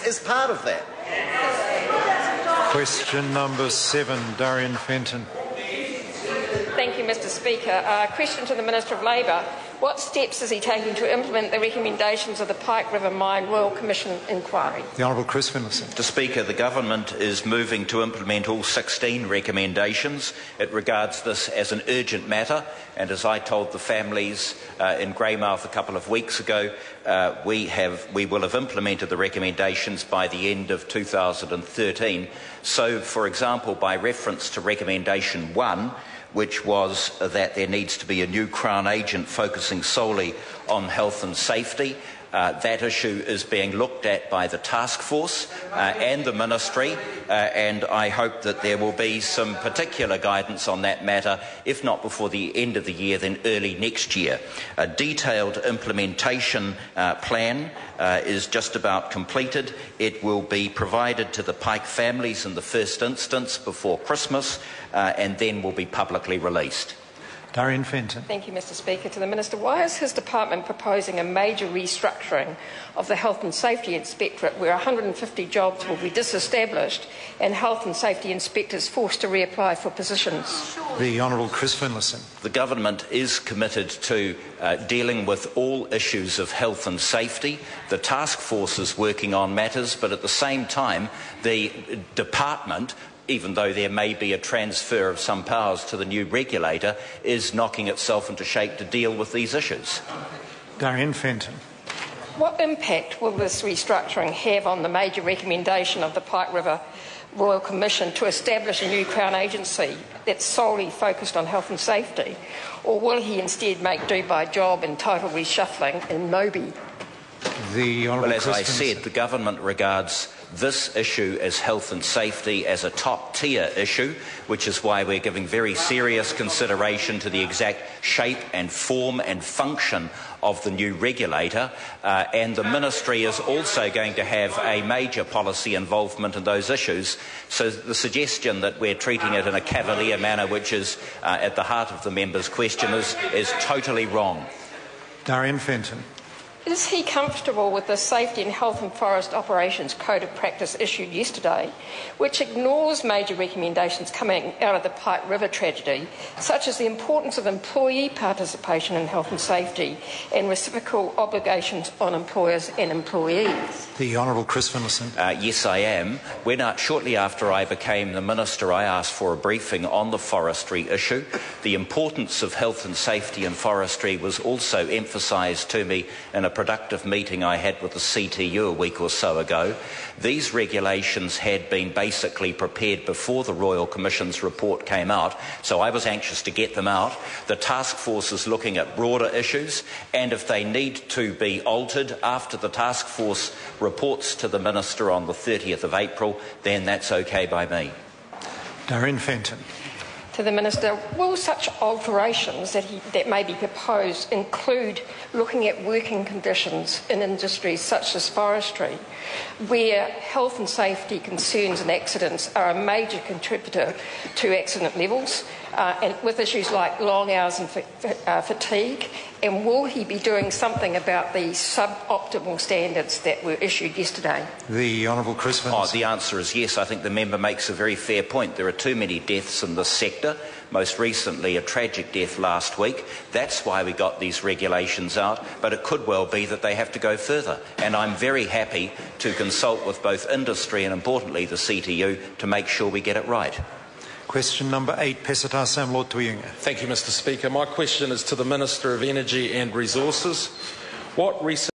is part of that. Question number 7, Darien Fenton. Thank you, Mr Speaker. Question to the Minister of Labour. What steps is he taking to implement the recommendations of the Pike River Mine Royal Commission inquiry? The Honourable Chris Finlayson. Mr Speaker, the Government is moving to implement all 16 recommendations. It regards this as an urgent matter, and as I told the families in Greymouth a couple of weeks ago, we will have implemented the recommendations by the end of 2013. So, for example, by reference to recommendation 1, which was that there needs to be a new Crown agent focusing solely on health and safety. That issue is being looked at by the task force and the Ministry, and I hope that there will be some particular guidance on that matter, if not before the end of the year, then early next year. A detailed implementation plan is just about completed. It will be provided to the Pike families in the first instance before Christmas, and then will be publicly released. Darien Fenton. Thank you, Mr Speaker. To the Minister, why is his department proposing a major restructuring of the Health and Safety Inspectorate, where 150 jobs will be disestablished and health and safety inspectors forced to reapply for positions? The Honourable Chris Finlayson. The Government is committed to dealing with all issues of health and safety. The task force is working on matters, but at the same time, the department, even though there may be a transfer of some powers to the new regulator, is knocking itself into shape to deal with these issues. Darien Fenton. What impact will this restructuring have on the major recommendation of the Pike River Royal Commission to establish a new Crown agency that's solely focused on health and safety? Or will he instead make do by job and total reshuffling in Moby? Well, as I said, the Government regards this issue as health and safety as a top-tier issue, which is why we're giving very serious consideration to the exact shape and form and function of the new regulator, and the Ministry is also going to have a major policy involvement in those issues. So the suggestion that we're treating it in a cavalier manner, which is at the heart of the member's question, is totally wrong. Darien Fenton. Is he comfortable with the Safety and Health and Forest Operations Code of Practice issued yesterday, which ignores major recommendations coming out of the Pike River tragedy, such as the importance of employee participation in health and safety and reciprocal obligations on employers and employees? The Honourable Chris Finlayson. Yes, I am. Shortly after I became the Minister, I asked for a briefing on the forestry issue. The importance of health and safety in forestry was also emphasised to me in a productive meeting I had with the CTU a week or so ago. These regulations had been basically prepared before the Royal Commission's report came out, so I was anxious to get them out. The task force is looking at broader issues, and if they need to be altered after the task force reports to the Minister on the 30th of April, then that's okay by me. Darien Fenton. To the Minister, will such alterations that may be proposed include looking at working conditions in industries such as forestry, where health and safety concerns and accidents are a major contributor to accident levels, and with issues like long hours and fatigue? And will he be doing something about the suboptimal standards that were issued yesterday? The Honourable Chris Finlayson. The answer is yes. I think the member makes a very fair point. There are too many deaths in this sector, most recently a tragic death last week. That's why we got these regulations out, but it could well be that they have to go further. And I'm very happy to consult with both industry and, importantly, the CTU to make sure we get it right. Question number 8, Pesata Sam Lord Tuyunga. Thank you, Mr Speaker. My question is to the Minister of Energy and Resources. What recent